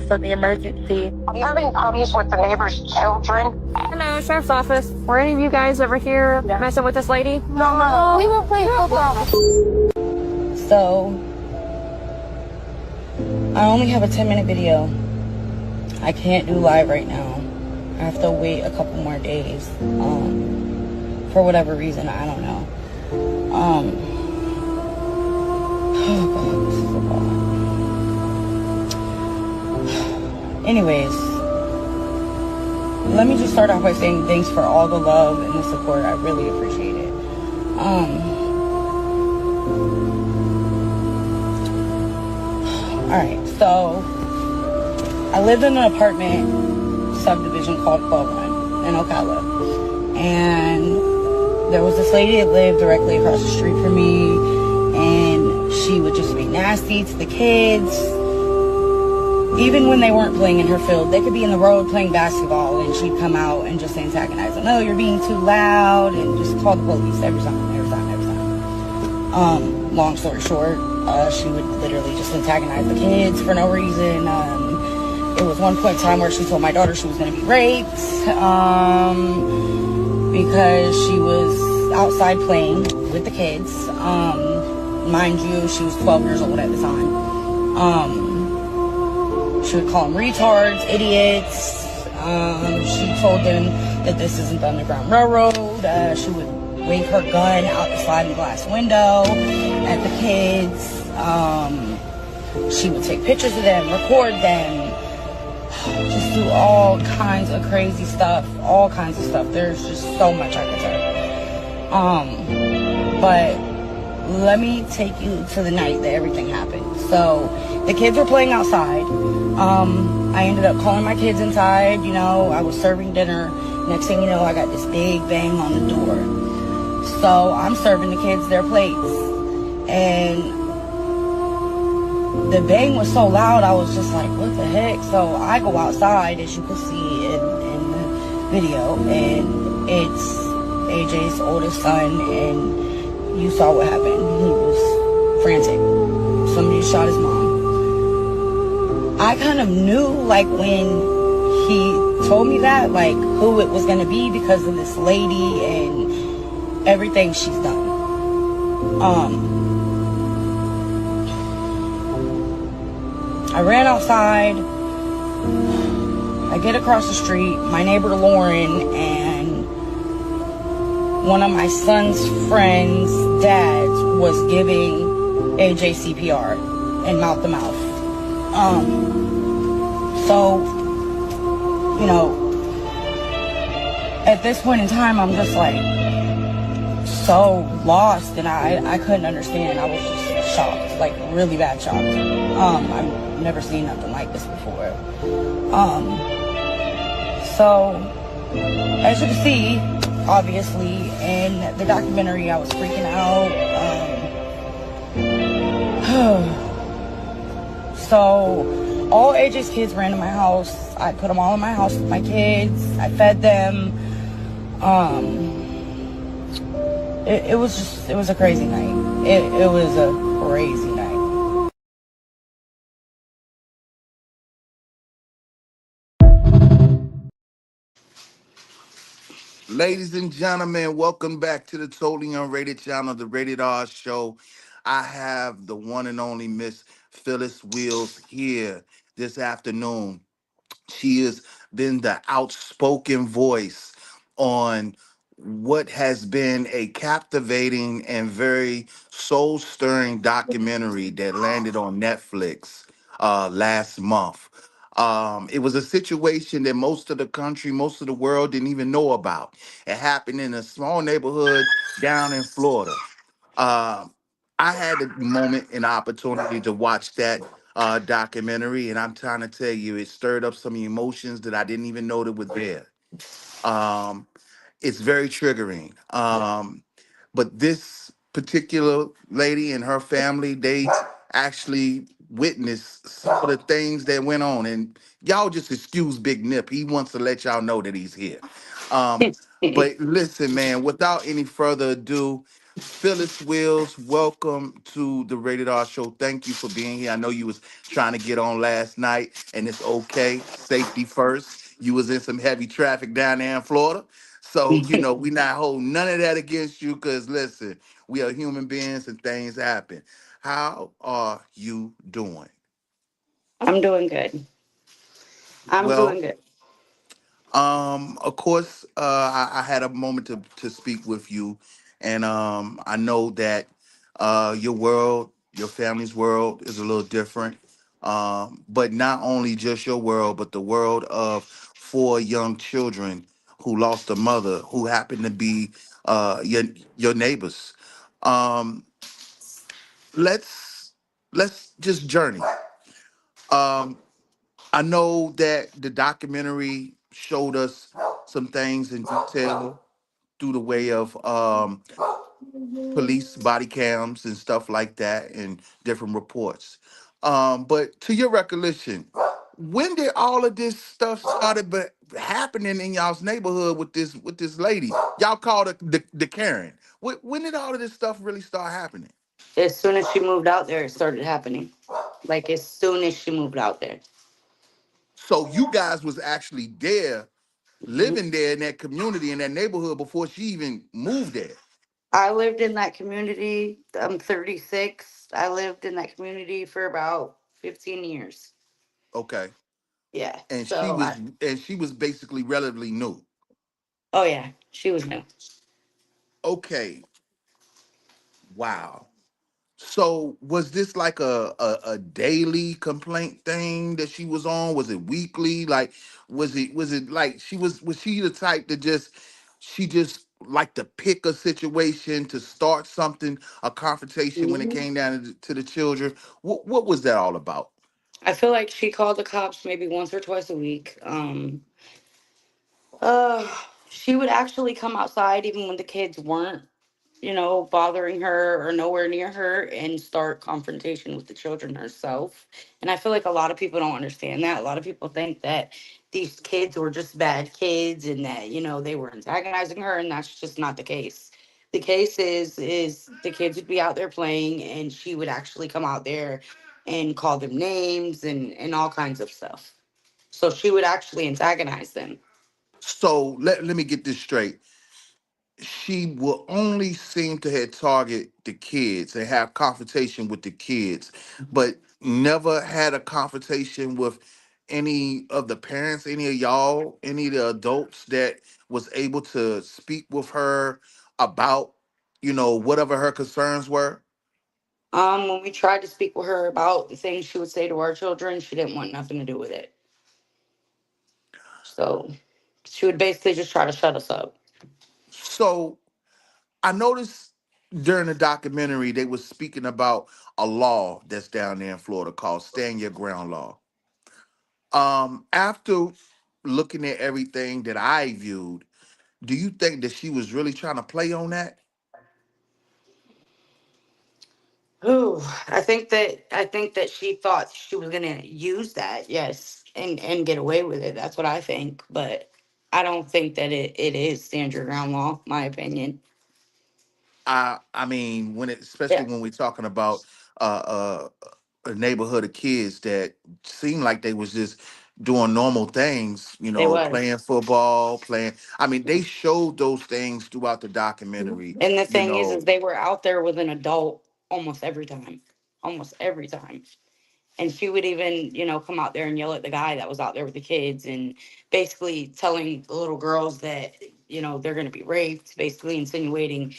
us of the emergency. Are you having problems with the neighbor's children? Hello, Sheriff's Office. Were any of you guys over here messing with this lady? No, we were playing football. So, I only have a 10-minute video. I can't do live right now. I have to wait a couple more days. For whatever reason, I don't know. Oh God, this is a lot. Anyways, let me just start off by saying thanks for all the love and the support. I really appreciate it. Alright, so I lived in an apartment subdivision called Quell Run in Ocala. And there was this lady that lived directly across the street from me, and she would just be nasty to the kids. Even when they weren't playing in her field, they could be in the road playing basketball, and she'd come out and just antagonize them. No, you're being too loud, and just call the police every time. Long story short, she would literally just antagonize the kids for no reason. It was one point in time where she told my daughter she was going to be raped, because she was outside playing with the kids. Mind you, she was 12 years old at the time. She would call them retards, idiots. She told them that this isn't the Underground Railroad. She would wave her gun out the sliding glass window at the kids. She would take pictures of them, record them, just do all kinds of crazy stuff, all kinds of stuff. There's just so much I could say. But let me take you to the night that everything happened. So the kids were playing outside. I ended up calling my kids inside. You know, I was serving dinner. Next thing you know, I got this big bang on the door. So I'm serving the kids their plates. And the bang was so loud, I was just like, what the heck? So I go outside, as you can see in the video, and it's AJ's oldest son, and you saw what happened. He was frantic. Somebody shot his mom. I kind of knew, like, when he told me that, like, who it was going to be because of this lady and everything she's done. I ran outside. I get across the street. My neighbor Lauren and one of my son's friends' dads was giving AJ CPR and mouth to mouth. So, you know, at this point in time, I'm just like so lost, and I couldn't understand. I was just shocked, like really bad shocked. I've never seen nothing like this before. So, as you can see, obviously, in the documentary, I was freaking out. So, all AJ's kids ran to my house. I put them all in my house with my kids. I fed them. It was a crazy night. It was a crazy night. Ladies and gentlemen, welcome back to the Totally Unrated channel, the RatedR show. I have the one and only Miss Phyllis Wills here this afternoon. She has been the outspoken voice on what has been a captivating and very soul-stirring documentary that landed on Netflix last month. It was a situation that most of the country, most of the world didn't even know about. It happened in a small neighborhood down in Florida. Um, I had a moment and opportunity to watch that documentary, and I'm trying to tell you, it stirred up some emotions that I didn't even know that were there. Um, it's very triggering. But this particular lady and her family, they actually witnessed some of the things that went on. And y'all just excuse Big Nip. He wants to let y'all know that he's here. Um, but listen, man, without any further ado, Phyllis Wills, welcome to the Rated R Show. Thank you for being here. I know you was trying to get on last night, and it's okay. Safety first. You was in some heavy traffic down there in Florida. So, we not holding none of that against you because, listen, we are human beings and things happen. How are you doing? I'm doing good. I'm doing Well, good. Of course, I had a moment to speak with you, and I know that your world, your family's world, is a little different. But not only just your world, but the world of four young children who lost a mother, who happened to be your neighbors. Um, let's just journey. Um, I know that the documentary showed us some things in detail through the way of police body cams and stuff like that and different reports. But to your recollection, when did all of this stuff started happening in y'all's neighborhood with this lady? Y'all called her the Karen. When did all of this stuff really start happening? As soon as she moved out there, it started happening. Like as soon as she moved out there. So you guys was actually there, living there in that community in that neighborhood before she even moved there. I lived in that community. I'm 36. I lived in that community for about 15 years. Okay. Yeah. And she So was I, and she was basically relatively new. oh yeah, she was new. Okay. Wow. So was this like a daily complaint thing that she was on? Was it weekly? Like was it like was she the type that she just like to pick a situation to start something, a confrontation when it Mhm. came down to the children? What was that all about? I feel like she called the cops maybe once or twice a week. She would actually come outside even when the kids weren't, bothering her or nowhere near her and start confrontation with the children herself. And I feel like a lot of people don't understand that. A lot of people think that these kids were just bad kids and that, they were antagonizing her, and that's just not the case. The case is the kids would be out there playing and she would actually come out there and call them names and all kinds of stuff. So she would actually antagonize them. So let me get this straight. She will only seem to have target the kids and have confrontation with the kids, but never had a confrontation with any of the parents, any of y'all, any of the adults that was able to speak with her about, whatever her concerns were. When we tried to speak with her about the things she would say to our children, she didn't want nothing to do with it. So she would basically just try to shut us up. So I noticed during the documentary they was speaking about a law that's down there in Florida called Stand Your Ground law. After looking at everything that I viewed, do you think that she was really trying to play on that? Ooh, I think that she thought she was gonna use that, yes, and get away with it. That's what I think. But I don't think that it is stand your ground law, my opinion. I mean, especially Yeah, when we're talking about uh, a neighborhood of kids that seemed like they was just doing normal things, it was. playing football, playing. I mean, they showed those things throughout the documentary. And the You thing is know, they were out there with an adult almost every time. Almost every time. And she would even, come out there and yell at the guy that was out there with the kids and basically telling the little girls that, they're going to be raped, basically insinuating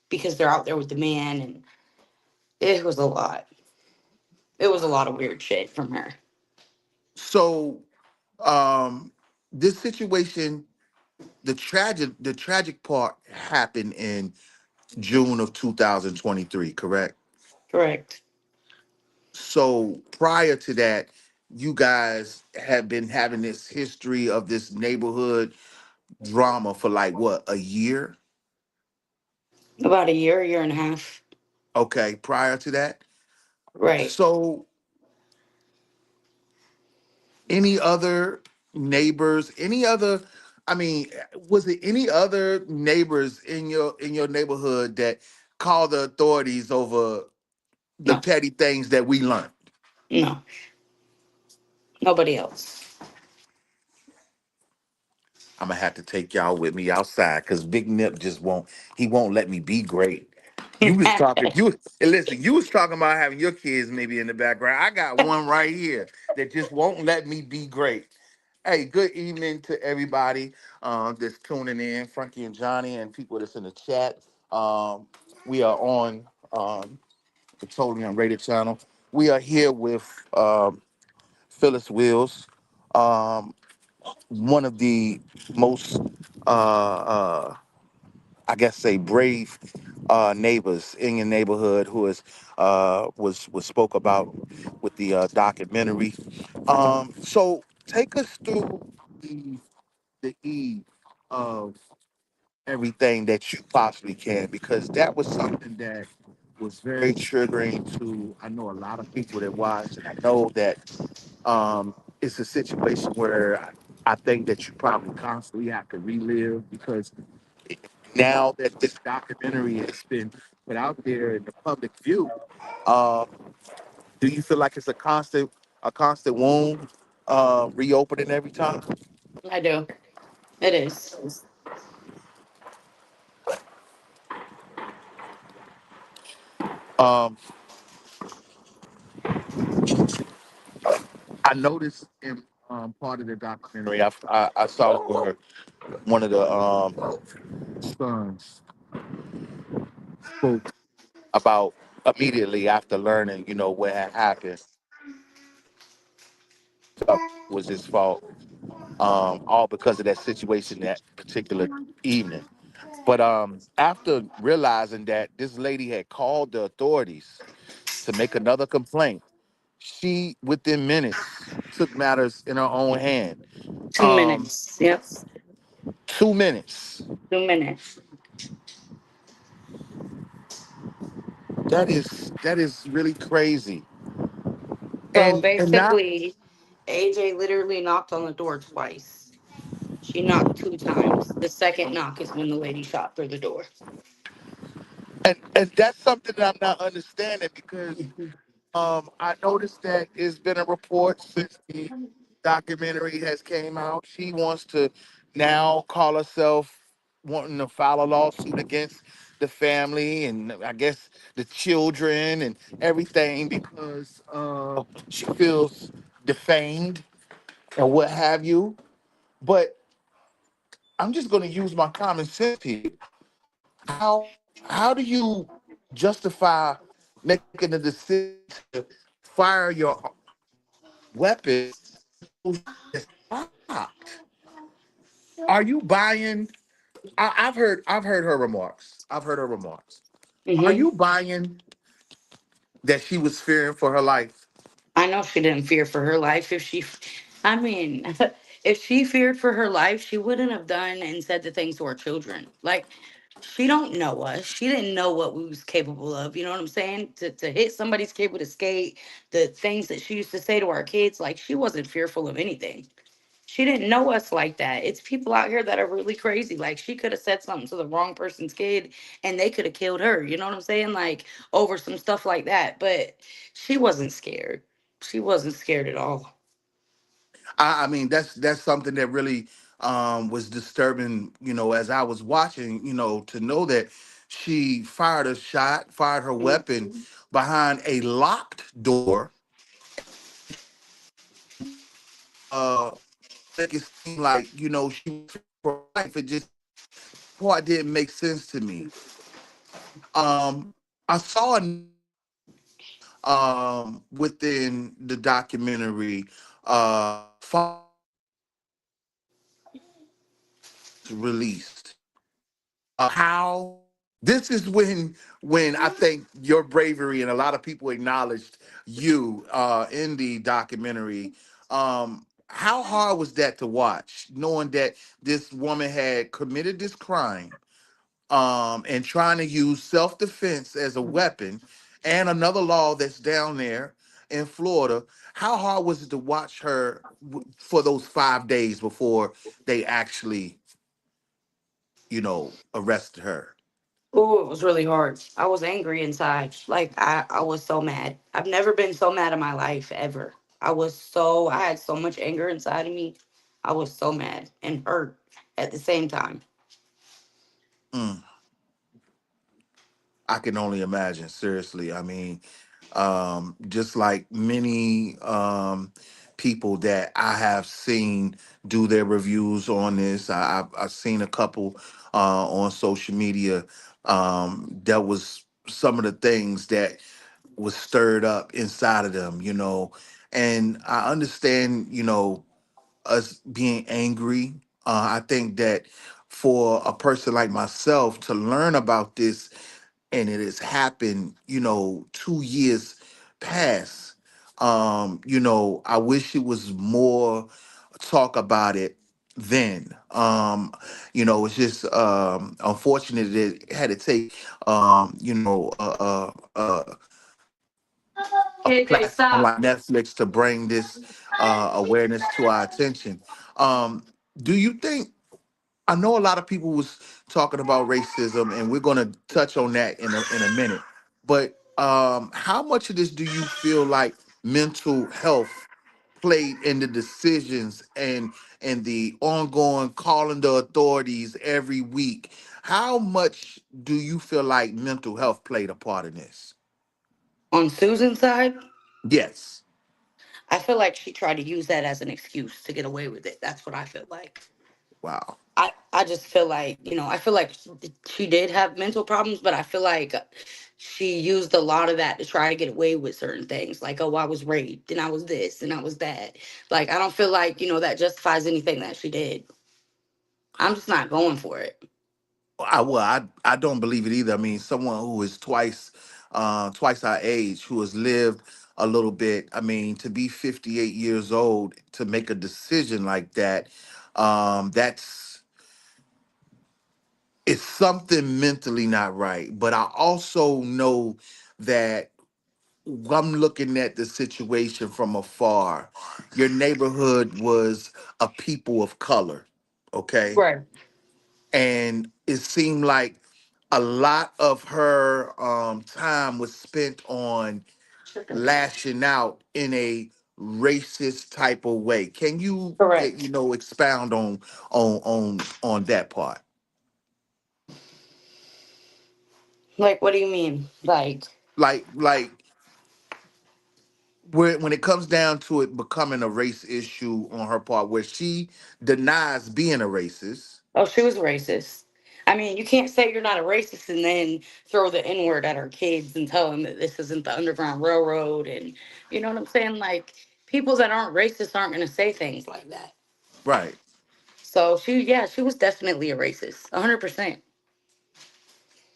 because they're out there with the man. And it was a lot. It was a lot of weird shit from her. so this situation, the tragic part happened in June of 2023, correct? Correct. So prior to that, you guys have been having this history of this neighborhood drama for like what, a year? About a year and a half. Okay, prior to that. Right. So any other neighbors, I mean, was it any other neighbors in your neighborhood that call the authorities over the No, petty things that we learned. no, nobody else. I'm gonna have to take y'all with me outside because Big Nip just won't. He won't let me be great. You was talking. You and listen. You was talking about having your kids maybe in the background. I got one right here that just won't let me be great. Hey, good evening to everybody that's tuning in, Frankie and Johnny, and people that's in the chat. Um, we are on the Totally Unrated channel. We are here with Phyllis Wills. Um, one of the most, I guess, say brave neighbors in your neighborhood who is was spoke about with the documentary. So take us through the eve of everything that you possibly can, because that was something that was very triggering to I know a lot of people that watched, and I know that it's a situation where I think that you probably constantly have to relive because now that this documentary has been put out there in the public view, uh, do you feel like it's a constant wound reopening every time? I do. It is. Um, I noticed in part of the documentary, I saw where one of the sons spoke about immediately after learning, what had happened was his fault, all because of that situation that particular evening. But after realizing that this lady had called the authorities to make another complaint, she within minutes took matters in her own hand. Two Um, minutes. Yep. 2 minutes. 2 minutes. That is really crazy. So And not basically, AJ literally knocked on the door twice. She knocked 2 times. The second knock is when the lady shot through the door. and that's something that I'm not understanding because I noticed that it's been a report since the documentary has came out. She wants to now call herself wanting to file a lawsuit against the family and I guess the children and everything because she feels defamed and what have you. But I'm just going to use my common sense here. How do you justify making a decision to fire your weapon that's locked? Are you buying? I've heard her remarks. I've heard her remarks. Are Hmm. you buying that she was fearing for her life? I know she didn't fear for her life. I mean, if she feared for her life, she wouldn't have done and said the things to her children. Like, she don't know us. She didn't know what we was capable of. You know what I'm saying? To hit somebody's kid with a skate, the things that she used to say to our kids, like she wasn't fearful of anything. She didn't know us like that. It's people out here that are really crazy. Like she could have said something to the wrong person's kid and they could have killed her. You know what I'm saying? Like over some stuff like that. But she wasn't scared. She wasn't scared at all. I mean, that's something that really was disturbing. As I was watching, to know that she fired a shot, fired her weapon behind a locked door, uh, make it seem like she was for life. It just part didn't make sense to me. I saw within the documentary released. How this is when I think your bravery and a lot of people acknowledged you in the documentary. How hard was that to watch, knowing that this woman had committed this crime and trying to use self-defense as a weapon and another law that's down there in Florida? How hard was it to watch her for those 5 days before they actually, arrested her? Oh, it was really hard. I was angry inside. Like I was so mad. I've never been so mad in my life ever. I had so much anger inside of me. I was so mad and hurt at the same time. Mm, I can only imagine. Seriously, I mean, just like many people that I have seen do their reviews on this, I've seen a couple on social media. That was some of the things that was stirred up inside of them, and I understand, us being angry. I think that for a person like myself to learn about this, and it has happened, 2 years past. I wish it was more talk about it then. It's just unfortunate that it had to take, a KJ, platform stop. like Netflix to bring this awareness to our attention. Um, do you think? I know a lot of people was talking about racism, and we're going to touch on that in a minute. But how much of this do you feel like mental health played in the decisions and the ongoing calling the authorities every week? How much do you feel like mental health played a part in this? On Susan's side, Yes. I feel like she tried to use that as an excuse to get away with it. That's what I feel like. Wow. I just feel like, I feel like she did have mental problems, but I feel like she used a lot of that to try to get away with certain things. Like, oh, I was raped and I was this and I was that. Like, I don't feel like, that justifies anything that she did. I'm just not going for it. I don't believe it either. I mean, someone who is twice our age, who has lived a little bit. I mean, to be 58 years old to make a decision like that, that's it's something mentally not right. But I also know that I'm looking at the situation from afar. Your neighborhood was a people of color, okay? Right. And it seemed like a lot of her time was spent on lashing out in a racist type of way. Can you Correct. expound on that part? Like, what do you mean? Like, Like when it comes down to it becoming a race issue on her part, where she denies being a racist. oh, she was racist. I mean, you can't say you're not a racist and then throw the N word at our kids and tell them that this isn't the Underground Railroad. And you know what I'm saying? Like, people that aren't racist aren't going to say things like that. Right. So yeah, she was definitely a racist, 100%.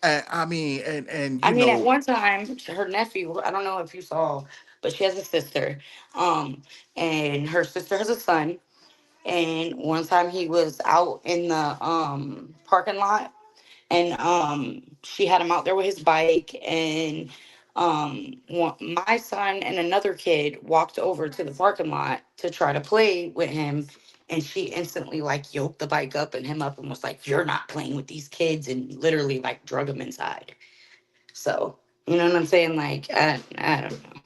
And I mean, and I mean, at one time, her nephew, I don't know if you saw, but she has a sister. Um, and her sister has a son. And one time he was out in the parking lot, and she had him out there with his bike, and my son and another kid walked over to the parking lot to try to play with him, and she instantly like yoked the bike up and him up and was like, you're not playing with these kids, and literally like drug him inside. So you know what I'm saying? Like, I don't know.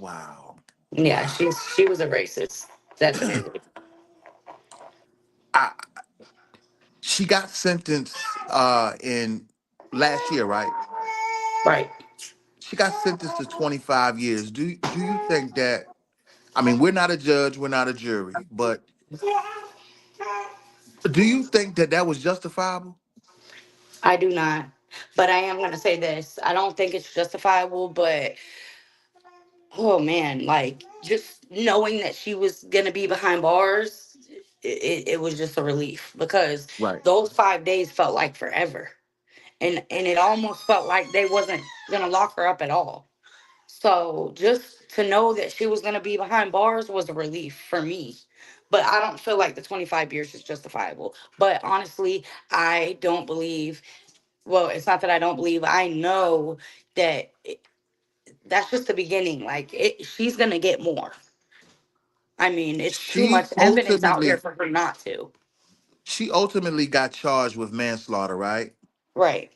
wow. Yeah, Wow. she was a racist, definitely. I She got sentenced in last year, right? Right. She got sentenced to 25 years. Do you think that, I mean, we're not a judge, we're not a jury, but do you think that that was justifiable? I do not. But I am going to say this. I don't think it's justifiable, but oh man, like just knowing that she was going to be behind bars, it was just a relief because Right. those 5 days felt like forever. And it almost felt like they wasn't going to lock her up at all. So just to know that she was going to be behind bars was a relief for me. But I don't feel like the 25 years is justifiable. But honestly, I don't believe, well, it's not that I don't believe, I know that that's just the beginning. Like, she's going to get more. I mean, it's too She much evidence out here ultimately for her not to. She ultimately got charged with manslaughter, right? Right.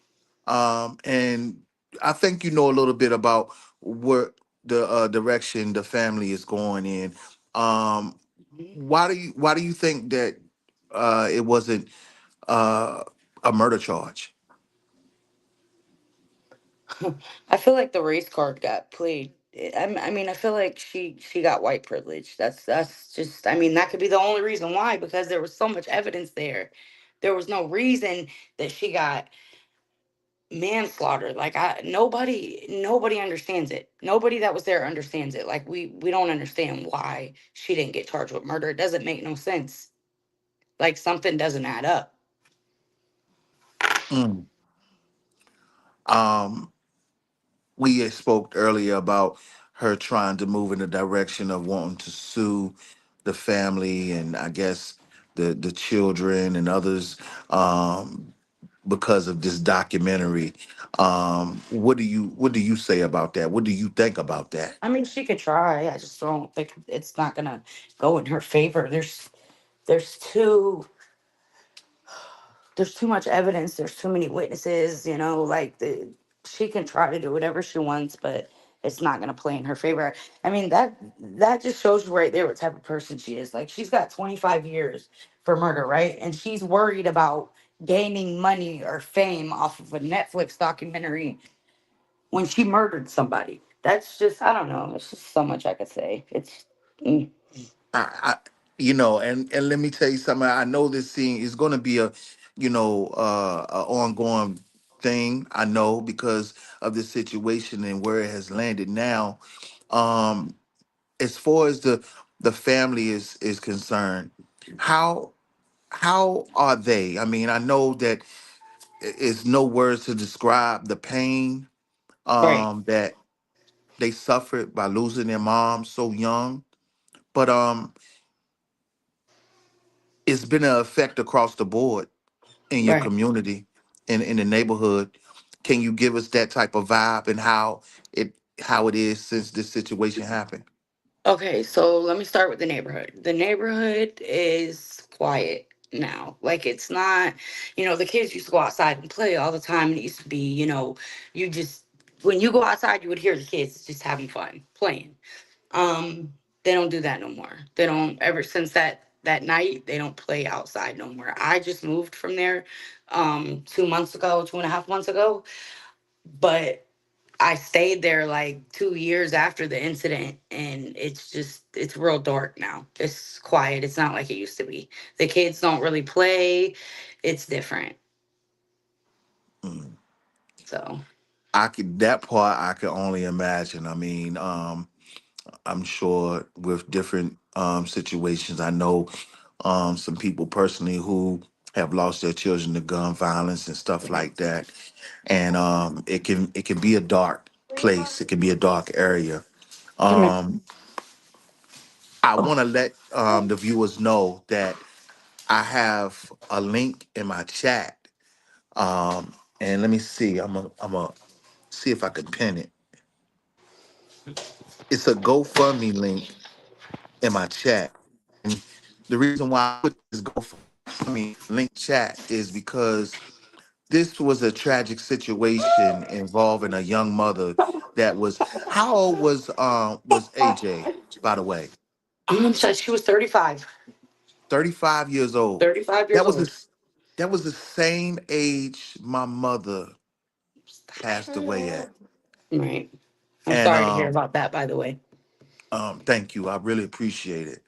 And I think you know a little bit about what the direction the family is going in. Um, why do you think that it wasn't uh, a murder charge? I feel like the race card got played. I mean, I feel like she got white privilege. That's just. I mean, that could be the only reason why, because there was so much evidence there. There was no reason that she got manslaughter. Like, nobody understands it. Nobody that was there understands it. Like, we don't understand why she didn't get charged with murder. It doesn't make no sense. Like, something doesn't add up. Mm. Um, we had spoke earlier about her trying to move in the direction of wanting to sue the family and I guess the children and others because of this documentary. What do you say about that? What do you think about that? I mean, she could try. I just don't think it's not gonna go in her favor. There's too there's too much evidence. There's too many witnesses. Like, she can try to do whatever she wants, but it's not gonna play in her favor. I mean, that just shows you right there what type of person she is. Like, she's got 25 years for murder, right? And she's worried about gaining money or fame off of a Netflix documentary when she murdered somebody. That's just, I don't know. It's just so much I could say. It's mm, I and let me tell you something. I know this scene is going to be a ongoing thing. I know because of the situation and where it has landed now. Um, as far as the family is concerned, how how are they? I mean, I know that it's no words to describe the pain right. that they suffered by losing their mom so young, but it's been an effect across the board in your Right. community, in the neighborhood. Can you give us that type of vibe and how it is since this situation happened? Okay, so let me start with the neighborhood. The neighborhood is quiet now. Like, it's not, the kids used to go outside and play all the time. It used to be, you just, when you go outside, you would hear the kids just having fun, playing. They don't do that no more. They don't, ever since that night, they don't play outside no more. I just moved from there 2 months ago, 2.5 months ago. But I stayed there like 2 years after the incident, and it's real dark now. It's quiet. It's not like it used to be. The kids don't really play. It's different. Mm. So, I could that part I could only imagine. I mean, I'm sure with different situations. I know some people personally who have lost their children to gun violence and stuff like that, and it can be a dark place. It can be a dark area. come here. Um, I want to let the viewers know that I have a link in my chat. And let me see. I'm a see if I can pin it. It's a GoFundMe link in my chat. And the reason why I put this GoFundMe link chat is because this was a tragic situation involving a young mother that was how old was AJ, by the way? So she was 35. 35 years old. 35 years That was old. the that was the same age my mother passed away at. Right. I'm And sorry to hear about that, by the way. thank you. I really appreciate it.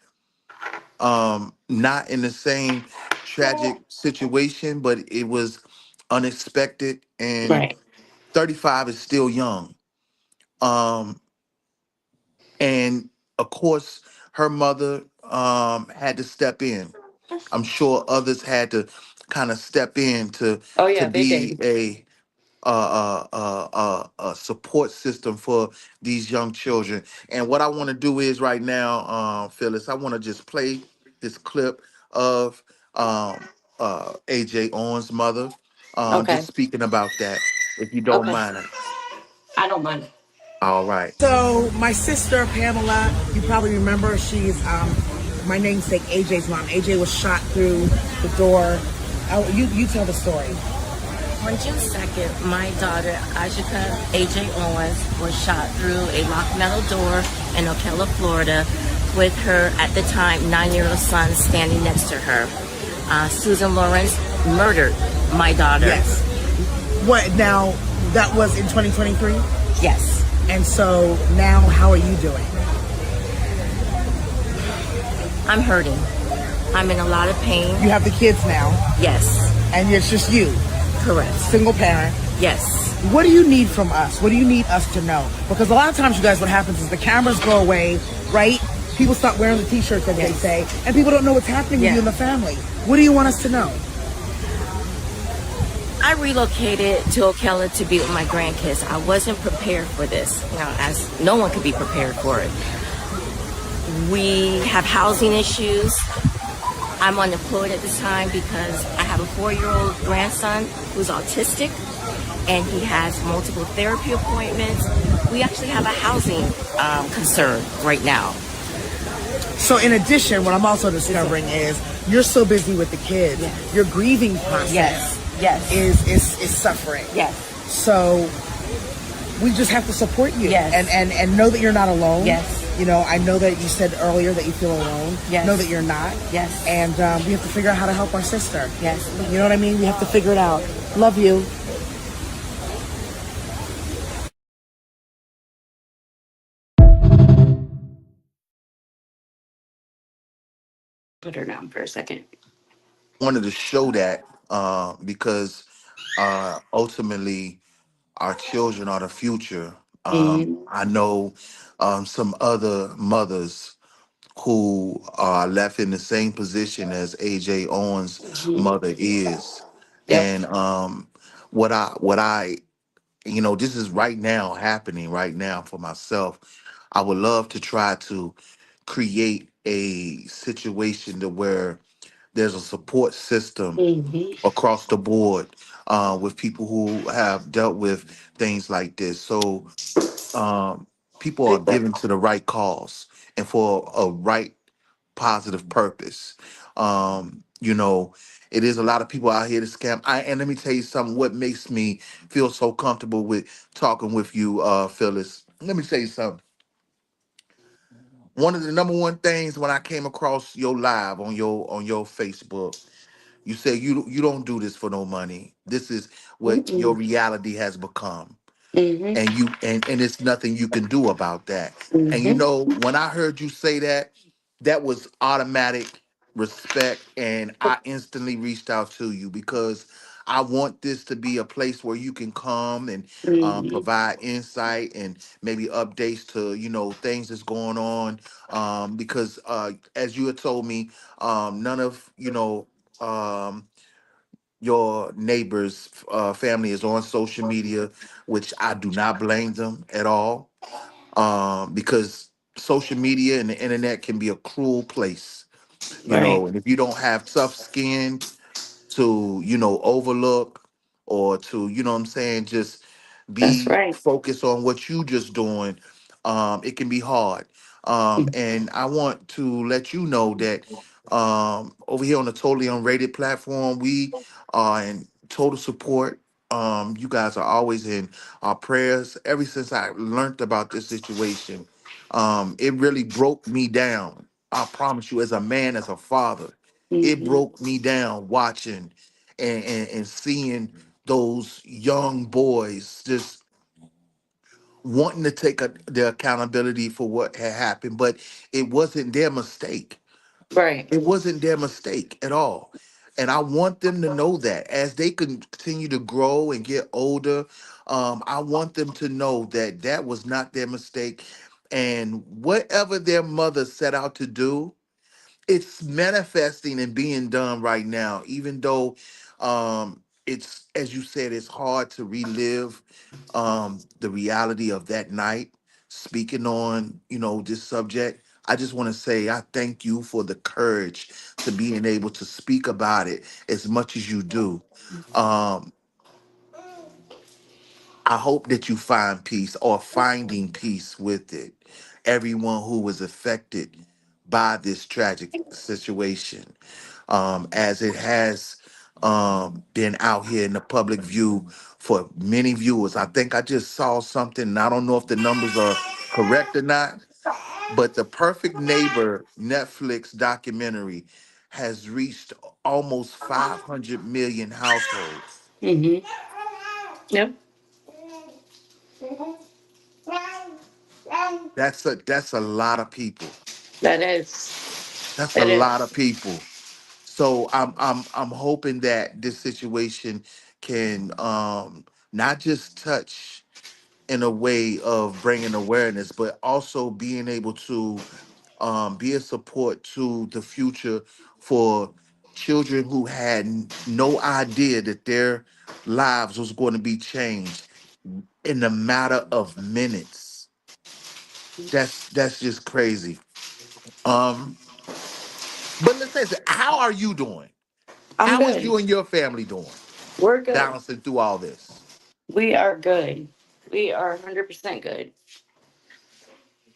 Not in the same tragic situation, but it was unexpected and Right. 35 is still young. Um, and of course, her mother had to step in. I'm sure others had to kind of step in Oh, to yeah, they be did. a support system for these young children. And what I want to do is right now, Phyllis, I want to just play this clip of AJ Owens' mother, Okay. just speaking about that, if you don't Okay. mind. I don't mind. All right. So my sister Pamela, you probably remember, she's my namesake AJ's mom. AJ was shot through the door. You tell the story. On June 2nd, my daughter, Ajika AJ Owens, was shot through a locked metal door in Ocala, Florida, with her, at the time, 9-year-old son standing next to her. Susan Lawrence murdered my daughter. Yes. What now? That was in 2023. Yes. And so now, how are you doing? I'm hurting. I'm in a lot of pain. You have the kids now, Yes. and it's just you, Correct. single parent. Yes. What do you need from us? What do you need us to know? Because a lot of times, you guys, what happens is the cameras go away, right? People stop wearing the t-shirts, as they say, and people don't know what's happening with you in the family. What do you want us to know? I relocated to Ocala to be with my grandkids. I wasn't prepared for this, as no one could be prepared for it. We have housing issues. I'm unemployed at this time because I have a 4-year-old grandson who's autistic, and he has multiple therapy appointments. We actually have a housing concern right now. So in addition, what I'm also discovering is you're so busy with the kids. Yes. Your grieving process is suffering. Yes. So we just have to support you. Yes. And know that you're not alone. Yes. You know, I know that you said earlier that you feel alone. Yes. Know that you're not. Yes. And we have to figure out how to help our sister. Yes. You know what I mean? We have to figure it out. Love you. Put her down for a second. Wanted to show that because ultimately our children are the future. Mm-hmm. I know some other mothers who are left in the same position as AJ Owens' Mm-hmm. mother is. Yep. And what I this is right now happening right now for myself. I would love to try to create a situation to where there's a support system Mm-hmm. across the board with people who have dealt with things like this. So people are given to the right cause and for a right positive purpose. It is a lot of people out here to scam. And let me tell you something. What makes me feel so comfortable with talking with you, Phyllis? Let me tell you something. One of the number one things when I came across your live on your Facebook, you said you don't do this for no money. This is what your Mm-mm. reality has become, Mm-hmm. and and it's nothing you can do about that. And Mm-hmm. when I heard you say that, that was automatic respect, and I instantly reached out to you because I want this to be a place where you can come and Mm-hmm. provide insight and maybe updates to things that's going on. Because as you had told me, none of um, your neighbor's family is on social media, which I do not blame them at all, because social media and the internet can be a cruel place, Right. and if you don't have tough skin to overlook or to what I'm saying, just That's be right. focused on what you just doing. It can be hard. And I want to let you know that over here on the Totally Unrated platform, we are in total support. You guys are always in our prayers. Ever since I learned about this situation, it really broke me down. I promise you, as a man, as a father, it Mm-hmm. broke me down watching and seeing those young boys just wanting to take the accountability for what had happened, but it wasn't their mistake. Right. It wasn't their mistake at all. And I want them to know that as they continue to grow and get older, I want them to know that that was not their mistake. And whatever their mother set out to do, it's manifesting and being done right now, even though it's, as you said, it's hard to relive the reality of that night. Speaking on this subject, I just want to say I thank you for the courage to being able to speak about it as much as you do. um I hope that you find peace or finding peace with it. Everyone who was affected by this tragic situation, as it has been out here in the public view for many viewers. I think I just saw something, and I don't know if the numbers are correct or not, but the Perfect Neighbor Netflix documentary has reached almost 500 million households. Mhm. Yep. That's a lot of people. That is. That's a It lot of is. people. So I'm hoping that this situation can not just touch in a way of bringing awareness, but also being able to be a support to the future for children who had no idea that their lives was going to be changed in a matter of minutes. That's just crazy. Um, but let's say, how are you doing? I'm How is good. you and your family doing, We're good. balancing through all this? We are good. We are 100% good.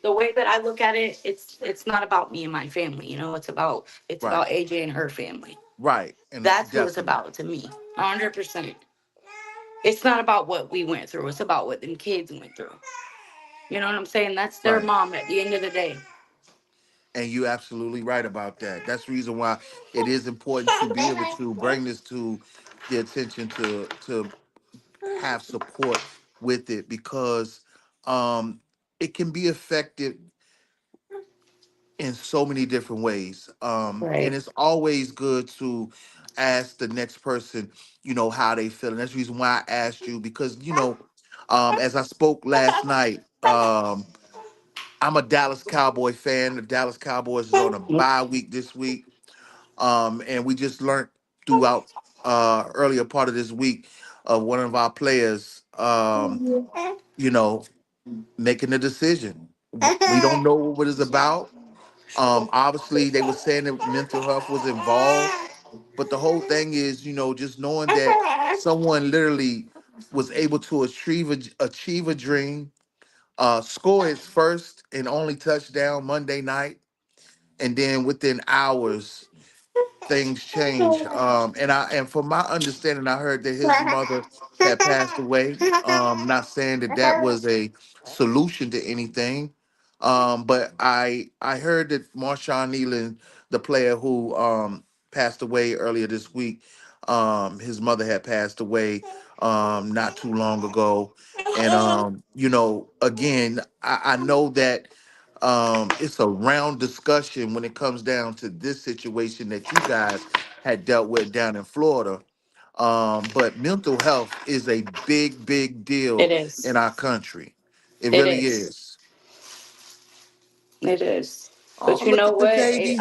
The way that I look at it, it's not about me and my family. You know, it's Right, about AJ and her family. right, and That's who it's definitely about to me. 100%. It's not about what we went through. It's about what them kids went through. You know what I'm saying? That's their right. mom at the end of the day. And you're absolutely right about that. That's the reason why it is important to be able to bring this to the attention to have support with it, because um it can be effective in so many different ways. And Right. it's always good to ask the next person, how they feel. And that's the reason why I asked you, because, as I spoke last night, I'm a Dallas Cowboy fan. The Dallas Cowboys is on a bye week this week. And we just learned throughout earlier part of this week of one of our players, you know, making a decision. We don't know what it's about. Obviously, they were saying that mental health was involved, but the whole thing is, just knowing that someone literally was able to achieve a dream, score his first and only touchdown Monday night, and then within hours things change. And from my understanding, I heard that his mother had passed away. Not saying that that was a solution to anything, but I heard that Marshawn Nealon, the player who passed away earlier this week, his mother had passed away not too long ago. And again, I know that it's a round discussion when it comes down to this situation that you guys had dealt with down in Florida. But mental health is a big, big It deal is. in our country. It It really is. is. It is. Oh, But you look know at the what? baby.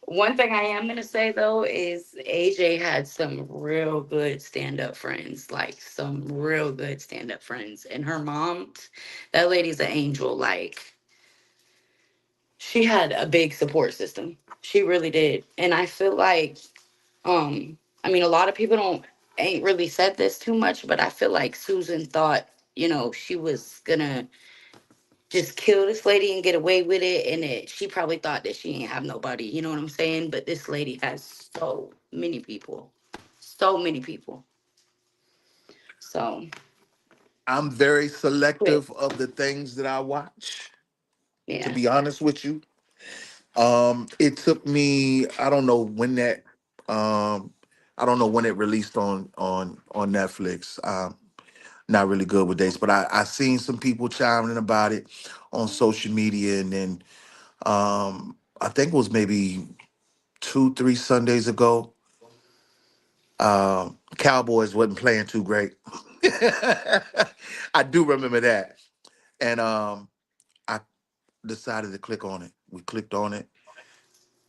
One thing I am gonna say though is AJ had some real good stand up friends, like some real good stand up friends. And her mom, that lady's an angel. Like she had a big support system. She really did. And I feel like, I mean, a lot of people don't ain't really said this too much, but I feel like Susan thought, she was gonna just kill this lady and get away with it, and she probably thought that she ain't have nobody, you know what I'm saying? But this lady has so many people. So I'm very quick. selective of the things that I watch, to Yeah. be honest with you. It took me, um I don't know when it released on Netflix. Not really good with dates, but I seen some people chiming in about it on social media, and then I think it was maybe 2, 3 Sundays ago. Cowboys wasn't playing too great. I do remember that, and I decided to click on it. We clicked on it,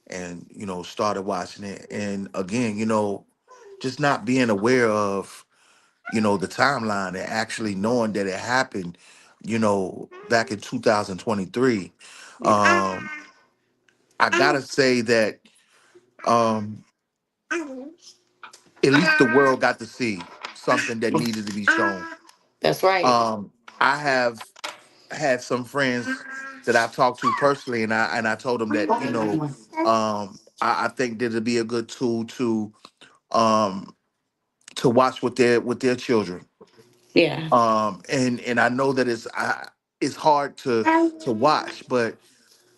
and started watching it, and again, just not being aware of the timeline and actually knowing that it happened, back in 2023. Um, I gotta say that um, at least the world got to see something that needed to be shown. That's right. I have had some friends. that I've talked to personally, and I told them that, I think that it'd be a good tool um to watch with their children. Yeah. And I know that it's hard to watch, but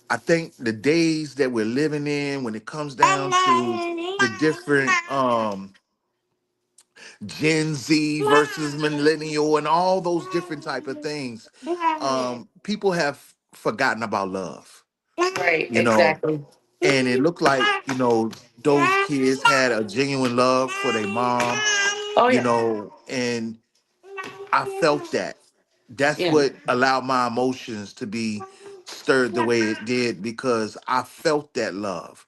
I think the days that we're living in, when it comes down to the different Gen Z versus millennial and all those different type of things, people have forgotten about love, Right, you know. exactly. And it looked like, those kids had a genuine love for their mom, Oh yeah. and I felt that. That's Yeah. what allowed my emotions to be stirred the way it did, because I felt that love.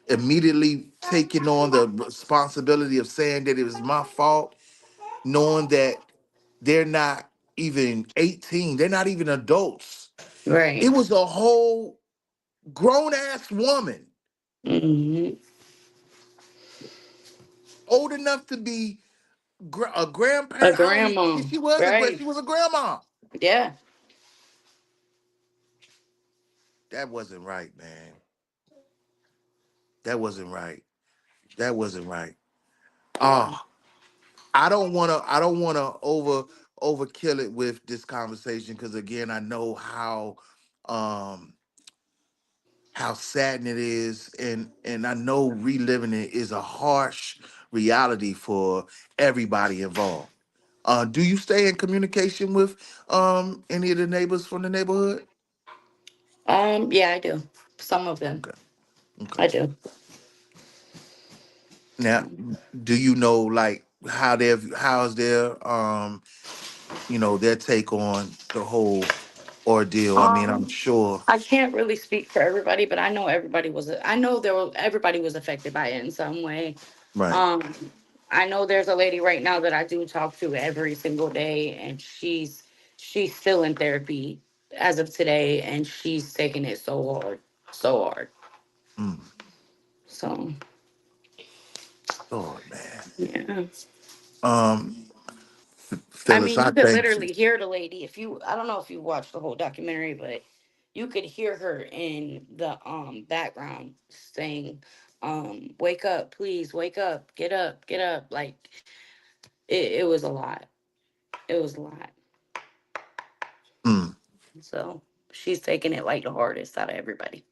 Immediately taking on the responsibility of saying that it was my fault, knowing that they're not even 18, they're not even adults. It Right. was a whole grown ass woman, Hmm. old enough to be a A grandparent. I don't even, grandma. she was a Right. she was a grandma. Yeah. That wasn't right, man. That wasn't right. That wasn't right. Yeah. Ah, I don't wanna overkill it with this conversation, because again, I know um how saddening it is, and I know reliving it is a harsh reality for everybody involved. Do you stay in communication with any of the neighbors from the neighborhood? Yeah, I do. Some of them. Okay, okay. I do. Now, do you know, like, how's their their take on the whole ordeal? I mean, I'm Um, sure. I can't really speak for everybody, but I know everybody was. I know everybody was affected by it in some way. Right. Um, I know there's a lady right now that I do talk to every single day, and she's still in therapy as of today, and she's taking it so hard, so hard. Mm, So Lord, man. yeah. Um, I Phyllis, mean, I you could thank you. literally hear the lady if you. I don't know if you watched the whole documentary, but you could hear her in the background saying, "Wake up, please, wake up, get up." Like it was a lot. It was a lot. Mm. So she's taking it like the hardest out of everybody.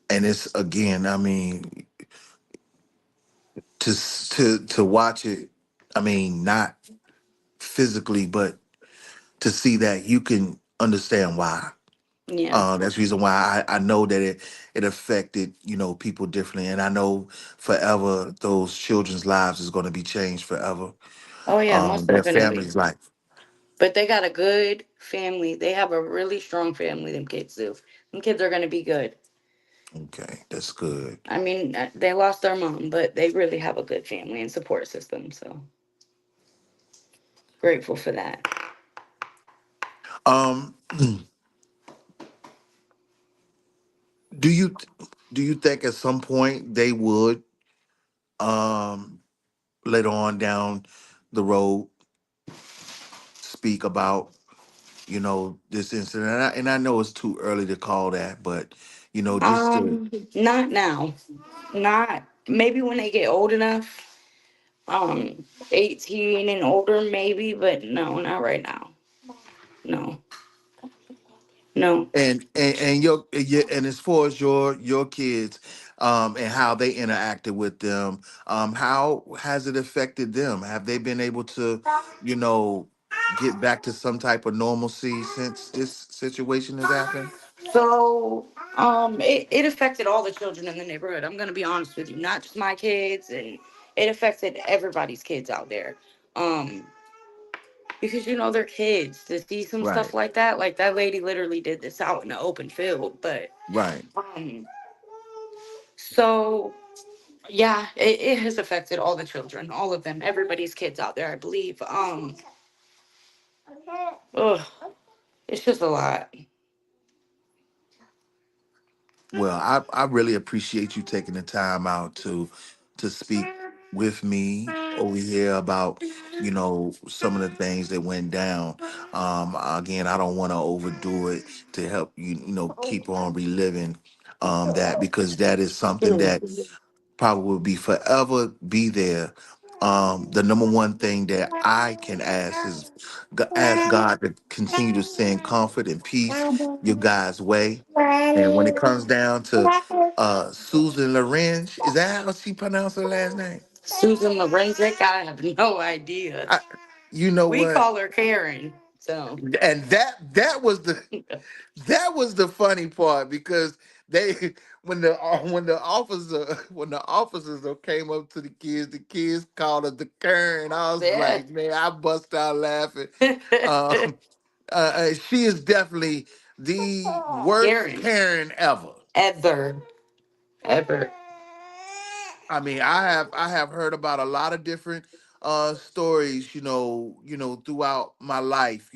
And it's, again, I mean, to watch it. I mean, not physically, but to see that, you can understand why. Yeah. That's the reason why I know that it affected, people differently, and I know forever those children's lives is going to be changed forever. Oh yeah, most Their definitely. family's life. But they got a good family. They have a really strong family. Them kids do. Them kids are gonna be good. Okay, that's good. I mean, they lost their mom, but they really have a good family and support system. So grateful for that. Um, do you do you think at some point they would, um later on down the road, speak about, this incident? And I know it's too early to call that, but just to. Not now. Not maybe when they get old enough. 18 and older, maybe, but no, not right now. No, no. And as far as your kids, and how they interacted with them, how has it affected them? Have they been able to, you know get back to some type of normalcy since this situation has happened? So, it affected all the children in the neighborhood. I'm gonna be honest with you, not just my kids, and it affected everybody's kids out there. Um, because they're kids to see some stuff Right. like that lady literally did this out in the open field. But Right. um, so yeah, it has affected all the children, all of them, everybody's kids out there, I believe. Ugh, it's just a lot. Well, I really appreciate you taking the time out to speak with me over here about, some of the things that went down. Again, I don't want to overdo it to help you, keep on reliving that, because that is something that probably will be forever be there. The number one thing that I can ask is ask God to continue to send comfort and peace your guys' way. And when it comes down to Susan Lorenz, is that how she pronounced her last name? Susan Lorenzic, I have no idea. I, you know We what? call her Karen. So And that was the funny part, because they when the officers came up to the kids called her the Karen. I was yeah. like, man, I bust out laughing. Um, she is definitely the worst Karen. Karen ever. Ever. Ever. I mean, I have heard about a lot of different stories, throughout my life,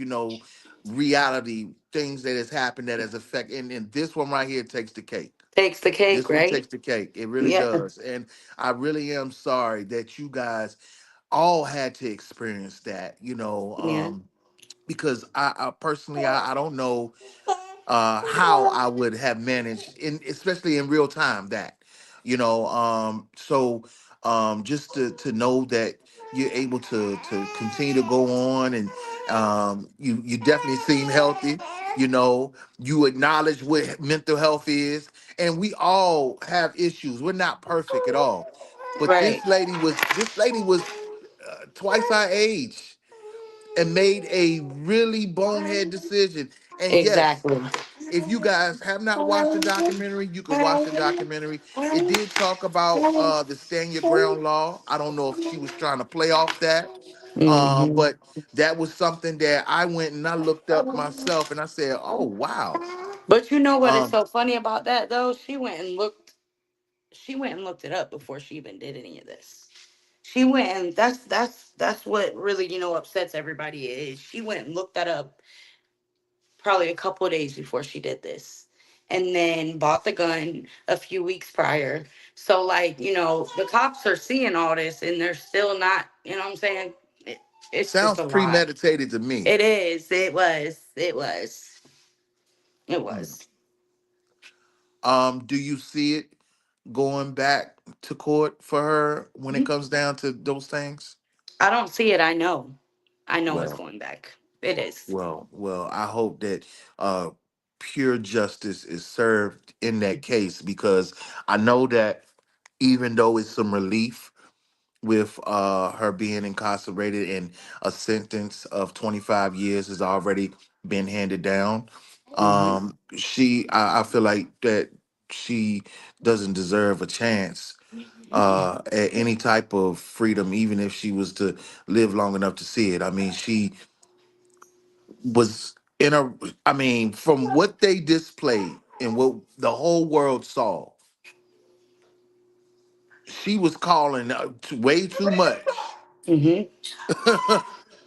reality things that has happened that has affected, and this one right here takes the cake. Takes the cake, This one right? takes the cake. It really Yeah. does. And I really am sorry that you guys all had to experience that, Yeah. because I personally I don't know how I would have managed, especially in real time, that, so just to know that you're able to continue to go on, and you definitely seem healthy. You acknowledge what mental health is, and we all have issues. We're not perfect at all, but Right. this lady was twice our age and made a really bonehead decision. And yes, Exactly. if you guys have not watched the documentary, you can watch the documentary. It did talk about the stand your ground law. I don't know if she was trying to play off that, Hmm. but that was something that I went and I looked up myself, and I said, "Oh wow." But you know what is Um, so funny about that though? She went and looked it up before she even did any of this. She went and that's what really, upsets everybody is she went and looked that up probably a couple of days before she did this. And then bought the gun a few weeks prior. So like, the cops are seeing all this and they're still not, you know what I'm saying? It's just sounds a lot. premeditated to me. It is. It was. It was. It Hmm. was. Do you see it going back to court for her when it comes down to those things? I don't see it. I know. I know it's Well, going back. It is. well, I hope that uh, pure justice is served in that case, because I know that even though it's some relief with her being incarcerated and a sentence of 25 years has already been handed down, Hmm. I feel like that she doesn't deserve a chance at any type of freedom, even if she was to live long enough to see it. I mean, she was in a I mean, from what they displayed and what the whole world saw, she was calling way too much Hmm.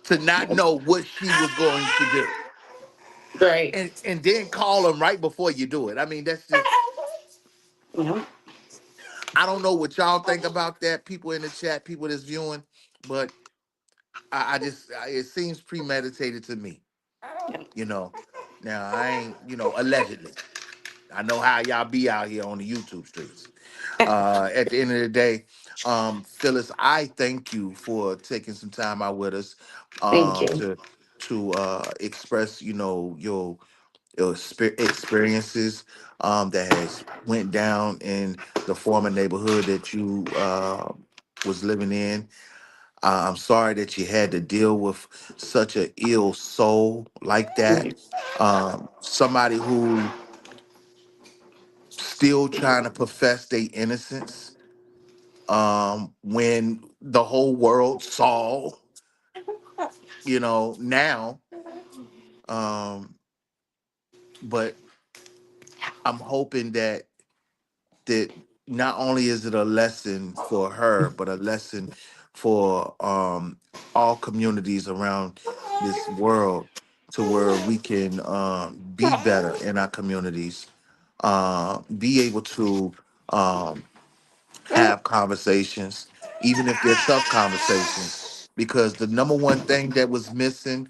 to not know what she was going to do. Right. And then call them right before you do it. I mean, that's just, Yeah. I don't know what y'all think about that, people in the chat, people that's viewing, but it seems premeditated to me, you know. Now I ain't, allegedly. I know how y'all be out here on the YouTube streets. At the end of the day, Phyllis, I thank you for taking some time out with us, Thank you. to express, your experiences that has went down in the former neighborhood that you was living in. I'm sorry that you had to deal with such a ill soul like that. Somebody who still trying to profess their innocence, when the whole world saw, now. Um, but I'm hoping that not only is it a lesson for her, but a lesson for all communities around this world, to where we can be better in our communities, be able to um, have conversations, even if they're tough conversations. Because the number one thing that was missing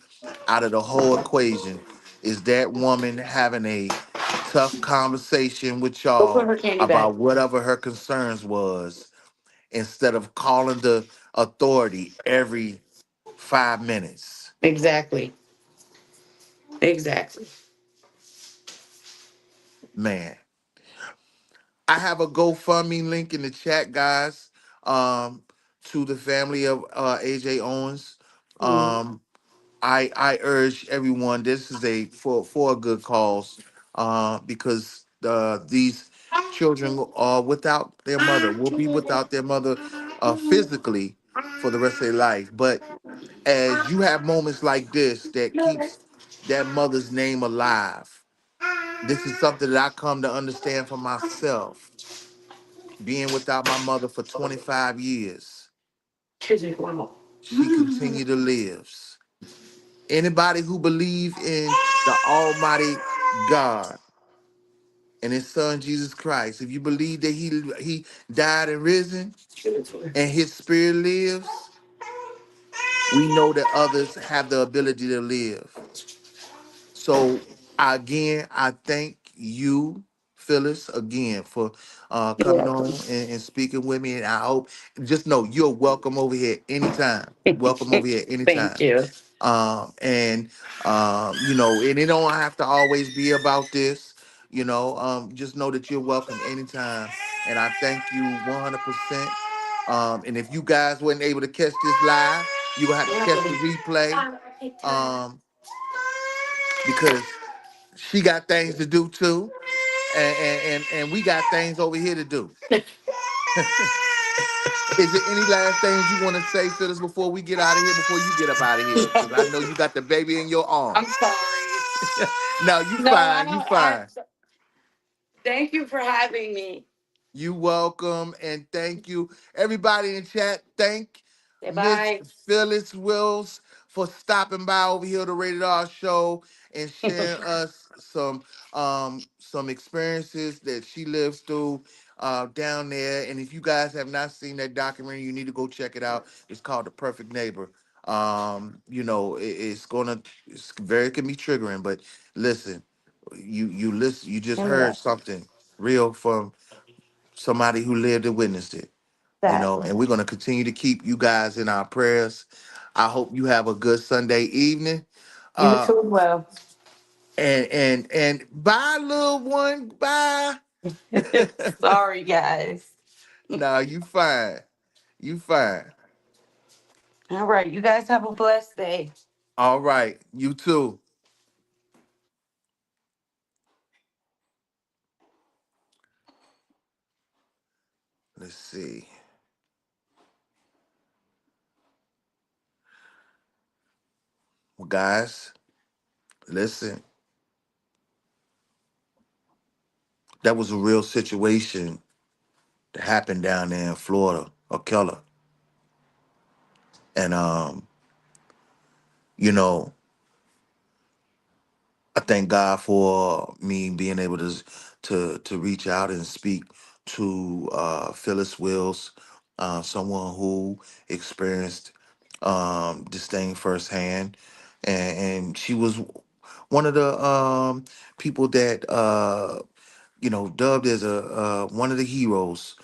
out of the whole equation is that woman having a tough conversation with Go put y'all her candy bag. about whatever her concerns was, instead of calling the authority every 5 minutes. Exactly. Exactly. Man, I have a GoFundMe link in the chat, guys, to the family of AJ Owens. Mm. Um, I urge everyone. This is a for a good cause, because these children are without their mother. Will be without their mother, physically, for the rest of their life. But as you have moments like this that keeps that mother's name alive, this is something that I come to understand for myself. Being without my mother for 25 years, she continued to live. Anybody who believe in the Almighty God and His Son Jesus Christ, if you believe that He died and risen and His Spirit lives, we know that others have the ability to live. So again, I thank you, Phyllis, again for You're coming welcome. on and speaking with me. And I hope, just know you're welcome over here anytime. Welcome over here Thank anytime. you. And and it don't have to always be about this. Just know that you're welcome anytime. And I thank you 100%. And if you guys weren't able to catch this live, you're gonna have to catch the replay. Um, because she got things to do too, and we got things over here to do. Is there any last things you want to say, Phyllis, before we get out of here? Before you get up out of here, because I know you got the baby in your I'm arms. sorry. No, you No, I fine. You don't. I fine. thank you for having me. You welcome, and thank you, everybody in chat. Thank Okay, Miss bye. Phyllis Wills for stopping by over here to Rated R Show and sharing us some experiences that she lived through down there. And if you guys have not seen that documentary, you need to go check it out. It's called The Perfect Neighbor. It's very, can be triggering, but listen, you listen, you just heard something real from somebody who lived and witnessed it, Exactly. and we're going to continue to keep you guys in our prayers. I hope you have a good Sunday evening. You Uh too as well. and bye, little one. Bye. Sorry, guys. No, you fine. You fine. All right. You guys have a blessed day. All right. You too. Let's see. Well, guys, listen. That was a real situation that happened down there in Florida, or Keller. And you know, I thank God for me being able to reach out and speak to Phyllis Wills, someone who experienced this thing firsthand, and she was one of the people that dubbed as a one of the heroes,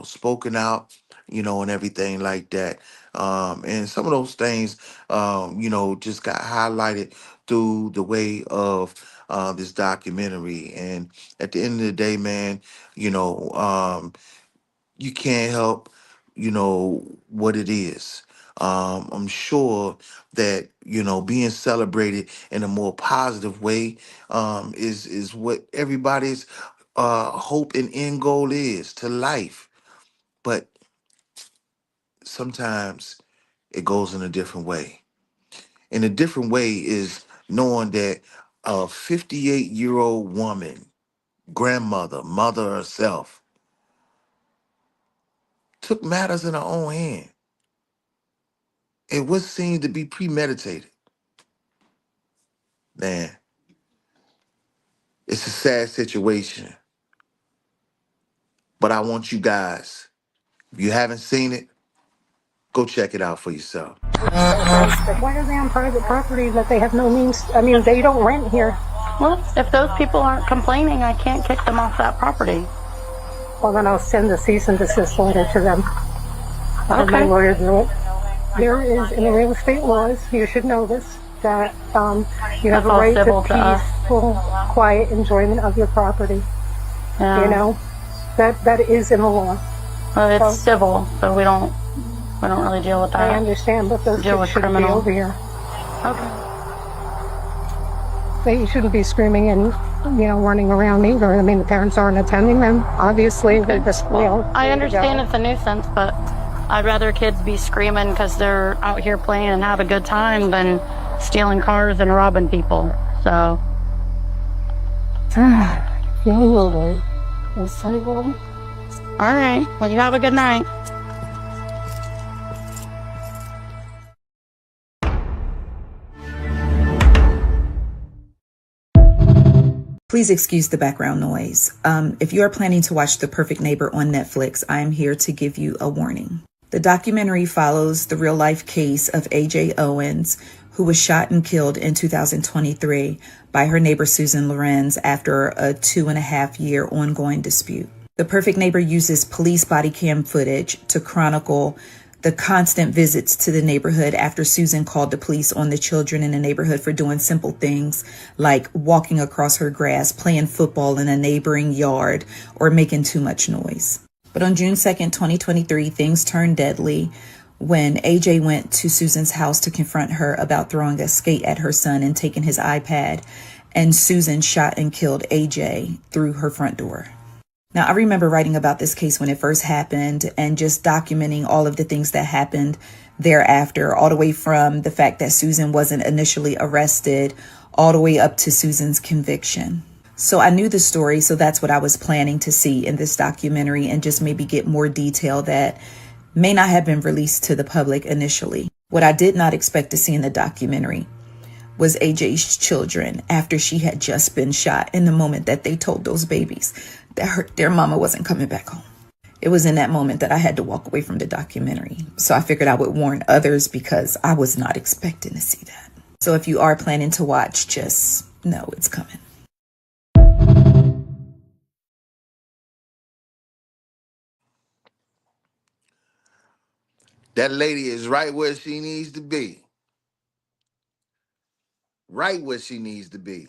spoken out, and everything like that. And some of those things, just got highlighted through the way of this documentary. And at the end of the day, man, you know, um, you can't help, what it is. I'm sure that being celebrated in a more positive way is what everybody's hope and end goal is to life. But sometimes it goes in a different way. And a different way is knowing that a 58-year-old woman, grandmother, mother herself, took matters in her own hand. It was seen to be premeditated. Man, it's a sad situation. But I want you guys, if you haven't seen it, Go check it out for yourself. But why are they on private property that they have no means? I mean, they don't rent here. Well, if those people aren't complaining, I can't kick them off that property. Well, then I'll send the cease and desist letter to them. I'll have my Okay. lawyer do it. There is, in the real estate laws, you should know this, that you have That's a all right civil to to us. peaceful, quiet enjoyment of your property. Yeah. You know, that is in the law. Well, it's civil, so we don't really deal with I that. understand, but those Deal kids with shouldn't be criminal. over here. Okay. They shouldn't be screaming and, running around either. I mean, the parents aren't attending them, obviously. They're just, I understand it's a nuisance, but I'd rather kids be screaming because they're out here playing and have a good time than stealing cars and robbing people. So. All right. Well, you have a good night. Please excuse the background noise. If you are planning to watch The Perfect Neighbor on Netflix, I am here to give you a warning. The documentary follows the real-life case of A.J. Owens, who was shot and killed in 2023 by her neighbor Susan Lorenz after a 2.5-year ongoing dispute. The Perfect Neighbor uses police body cam footage to chronicle the constant visits to the neighborhood after Susan called the police on the children in the neighborhood for doing simple things like walking across her grass, playing football in a neighboring yard, or making too much noise. But on June 2nd, 2023, things turned deadly when AJ went to Susan's house to confront her about throwing a skate at her son and taking his iPad, and Susan shot and killed AJ through her front door. Now, I remember writing about this case when it first happened and just documenting all of the things that happened thereafter, all the way from the fact that Susan wasn't initially arrested all the way up to Susan's conviction. So I knew the story, so that's what I was planning to see in this documentary and just maybe get more detail that may not have been released to the public initially. What I did not expect to see in the documentary was AJ's children after she had just been shot, in the moment that they told those babies that their mama wasn't coming back home. It was in that moment that I had to walk away from the documentary. So I figured I would warn others because I was not expecting to see that. So if you are planning to watch, just know it's coming. That lady is right where she needs to be. Right where she needs to be.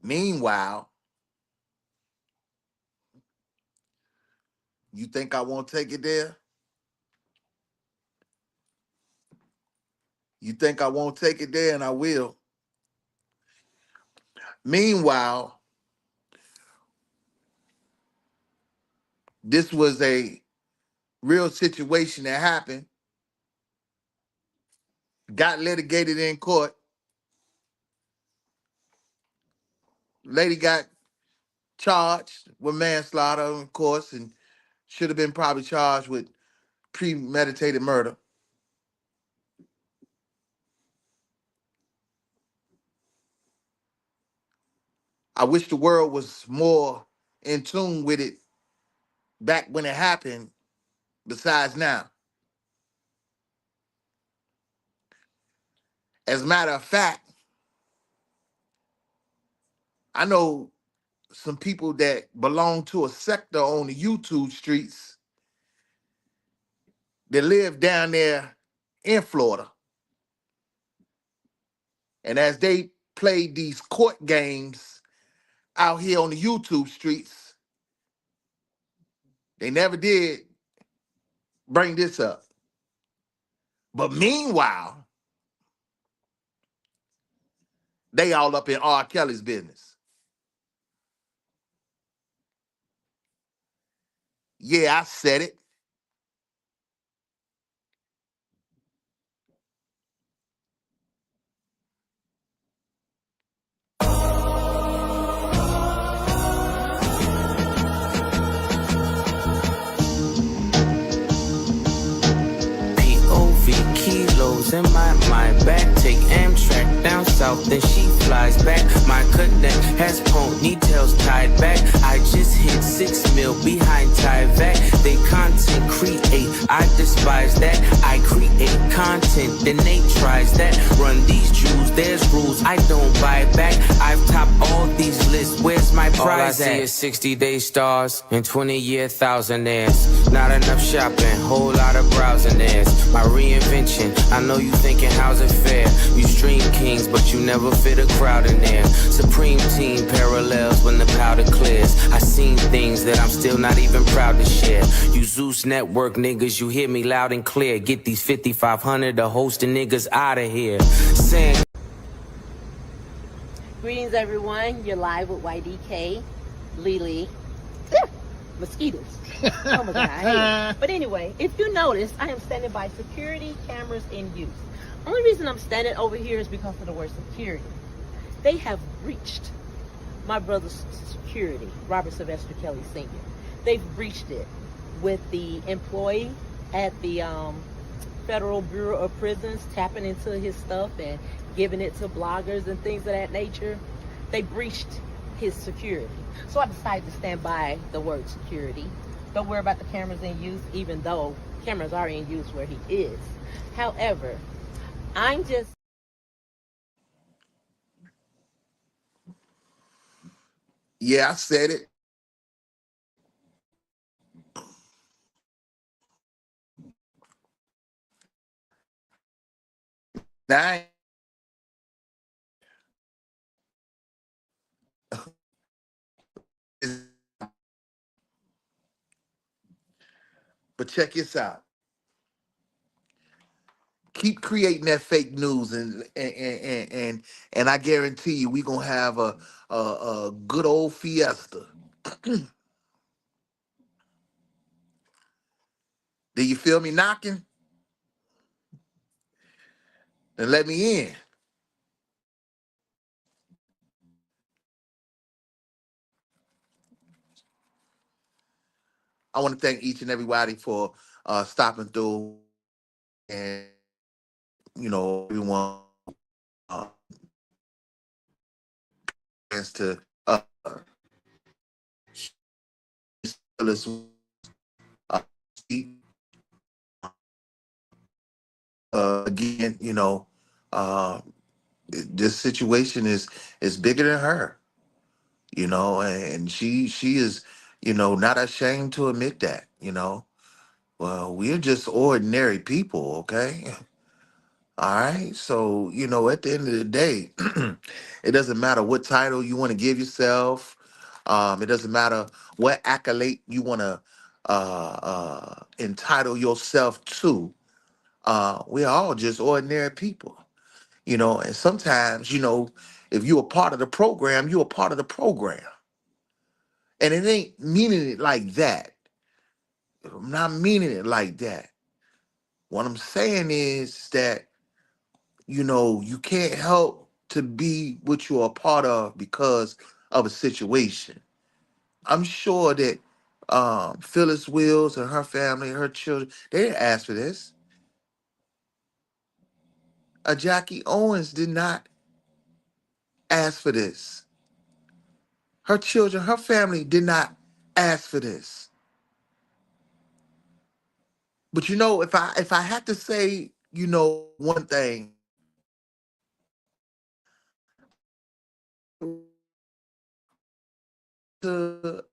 Meanwhile, you think I won't take it there? You think I won't take it there, and I will. Meanwhile, this was a real situation that happened, got litigated in court. Lady got charged with manslaughter, of course, and should have been probably charged with premeditated murder. I wish the world was more in tune with it back when it happened, besides now. As a matter of fact, I know some people that belong to a sector on the YouTube streets that live down there in Florida. And as they played these court games out here on the YouTube streets, they never did bring this up. But meanwhile, they all up in R. Kelly's business. Yeah, I said it. POV kilos in my back, take Amtrak down south. south, then she flies back. My connect has ponytails tied back. I just hit 6 mil behind Tyvek. They content create, I despise that. I create content, then they tries that. Run these Jews, there's rules, I don't buy back. I've topped all these lists, where's my prize at? All I see is 60-day stars and 20-year thousandaires. Not enough shopping, whole lot of browsing theirs. My reinvention, I know you thinking how's it fair? You stream kings, but you never fit a crowd in there. Supreme team parallels when the powder clears. I seen things that I'm still not even proud to share. You Zeus Network niggas, you hear me loud and clear. Get these 5,500 to hosting niggas out of here. Saying Greetings, everyone. You're live with YDK, Lily. Mosquitoes. Oh my God, I hate it. But anyway, if you notice, I am standing by security cameras in use. Only reason I'm standing over here is because of the word security. They have breached my brother's security, Robert Sylvester Kelly Sr. They've breached it with the employee at the Federal Bureau of Prisons tapping into his stuff and giving it to bloggers and things of that nature. They breached his security. So I decided to stand by the word security. Don't worry about the cameras in use, even though cameras are in use where he is. However, I'm just... Yeah, I said it. Now, but check this out. Keep creating that fake news, and I guarantee you, we gonna have a good old fiesta. Do you feel me knocking? Then let me in. I want to thank each and everybody for stopping through, and everyone uh, chance to Phyllis, speak. Again, uh, this situation is bigger than her, and she is, not ashamed to admit that. Well, we're just ordinary people, okay? All right. So, at the end of the day, it doesn't matter what title you want to give yourself. It doesn't matter what accolade you want to entitle yourself to. We're all just ordinary people, and sometimes, if you're a part of the program, you're a part of the program. And it ain't meaning it like that. I'm not meaning it like that. What I'm saying is that you can't help to be what you're a part of because of a situation. I'm sure that Phyllis Wills and her family, her children, they didn't ask for this. Jackie Owens did not ask for this. Her children, her family did not ask for this. But if I had to say, one thing, to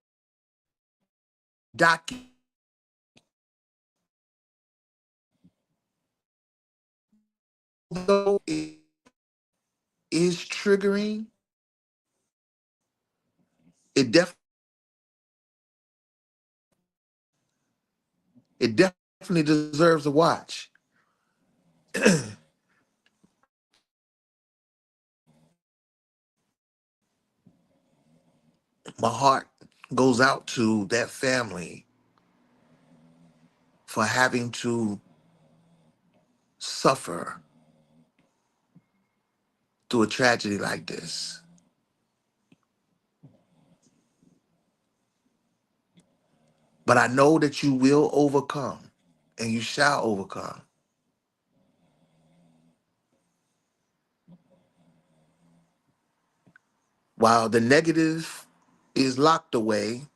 Doc, though it is triggering, it definitely it definitely deserves a watch. My heart goes out to that family for having to suffer through a tragedy like this. But I know that you will overcome, and you shall overcome. While the negative is locked away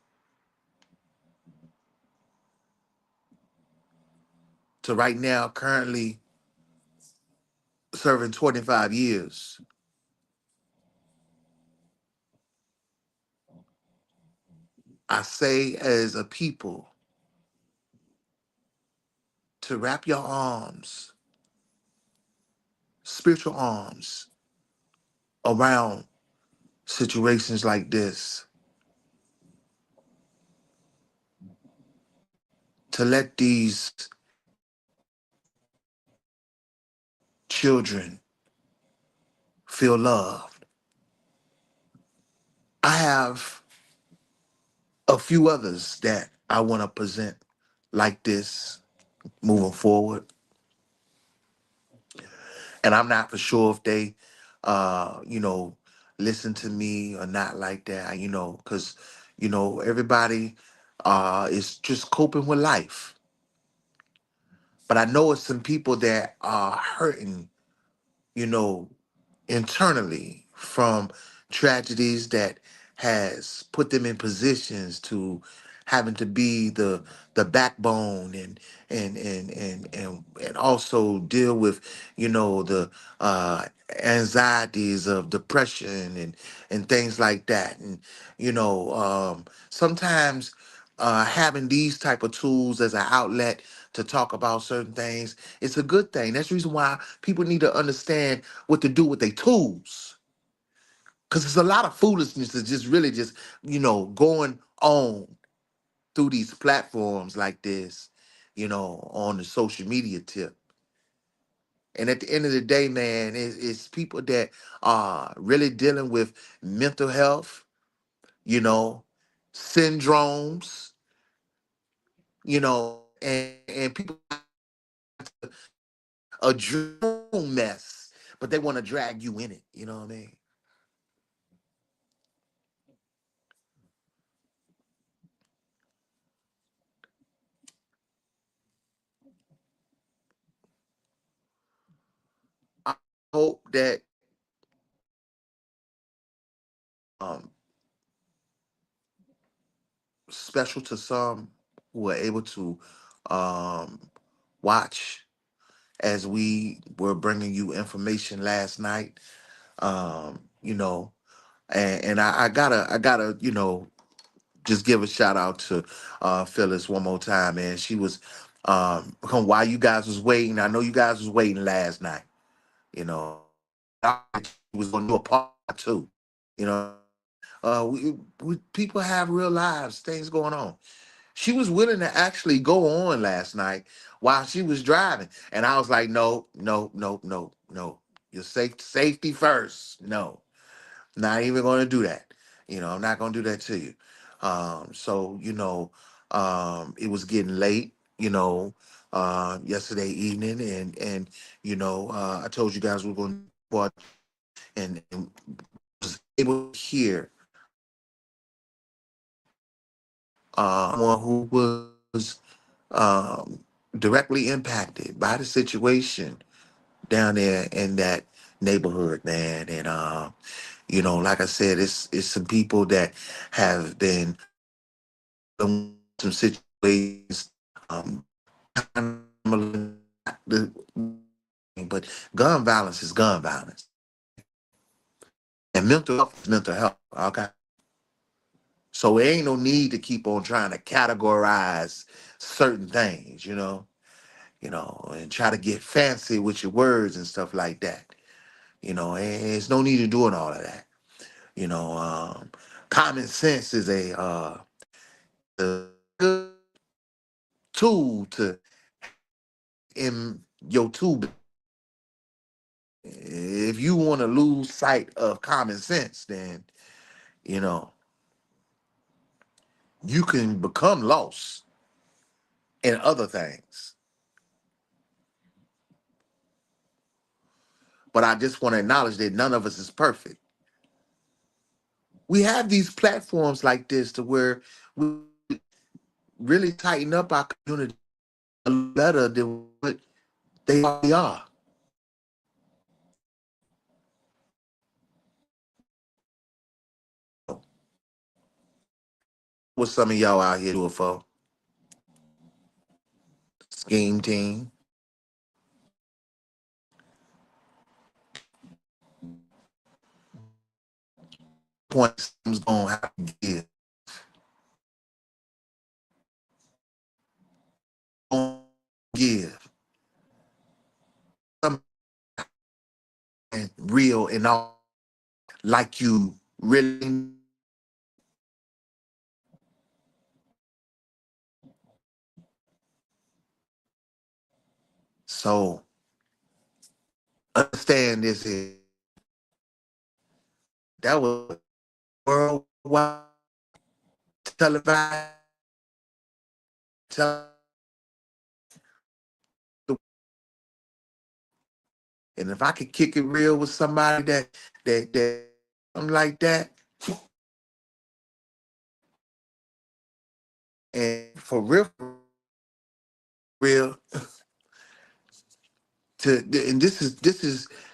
to right now, currently serving 25 years, I say as a people to wrap your arms, spiritual arms, around situations like this, to let these children feel loved. I have a few others that I want to present like this moving forward. And I'm not for sure if they, you know, listen to me or not like that, you know, because, you know, everybody is just coping with life. But I know it's some people that are hurting, you know, internally from tragedies that has put them in positions to having to be the backbone and also deal with, you know, the anxieties of depression and things like that. And you know, sometimes having these type of tools as an outlet to talk about certain things, it's a good thing. That's the reason why people need to understand what to do with their tools. Because there's a lot of foolishness that's just really just, you know, going on through these platforms like this, you know, on the social media tip. And at the end of the day, man, it's people that are really dealing with mental health, you know, syndromes, you know, and people a dream mess, but they want to drag you in it. You know what I mean? I hope that um, special to some who are able to um, watch as we were bringing you information last night. You know, and I gotta, you know, just give a shout out to Phyllis one more time, man. She was while you guys was waiting. I know you guys was waiting last night. You know, I was gonna do a part two. You know, we people have real lives, things going on. She was willing to actually go on last night while she was driving, and I was like, no, no, no, no, no. Your safety first. No, not even going to do that. You know, I'm not going to do that to you. So you know, it was getting late. You know, yesterday evening, and you know, I told you guys we were going to watch and was able to hear someone who was um, directly impacted by the situation down there in that neighborhood, man. And you know, like I said, it's some people that have been in some situations, um, but gun violence is gun violence, and mental health is mental health. Okay, so it ain't no need to keep on trying to categorize certain things, you know, and try to get fancy with your words and stuff like that. You know, and there's no need in doing all of that. You know, common sense is a good tool to in your tool. If you want to lose sight of common sense, then you know you can become lost in other things. But I just want to acknowledge that none of us is perfect. We have these platforms like this to where we really tighten up our community better than what they already are. what some of y'all out here do it for. Scheme team. Point someone's gonna have to give something real and all like you really. So understand this here. That was worldwide televised. Tele- and if I could kick it real with somebody that I'm like that, and for real, and this is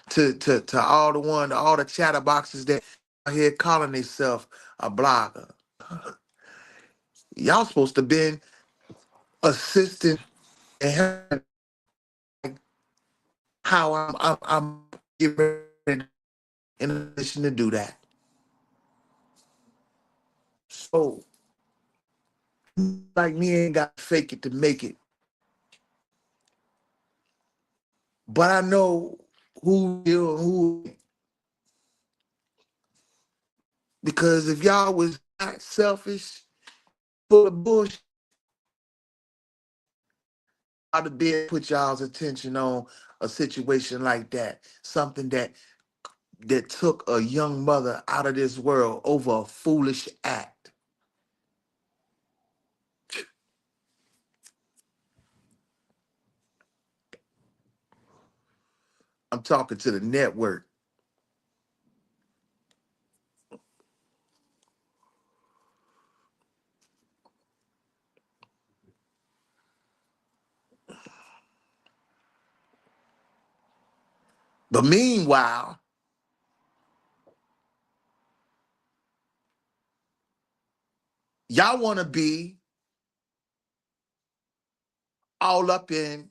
to all the chatterboxes that are here calling themselves a blogger. Y'all supposed to been assisting and helping how I'm giving in addition to do that. So like me ain't got to fake it to make it. But I know who you and who ain't. Because if y'all was not selfish, full of bullshit, I'd have been put y'all's attention on a situation like that. Something that took a young mother out of this world over a foolish act. I'm talking to the network. But meanwhile, y'all want to be all up in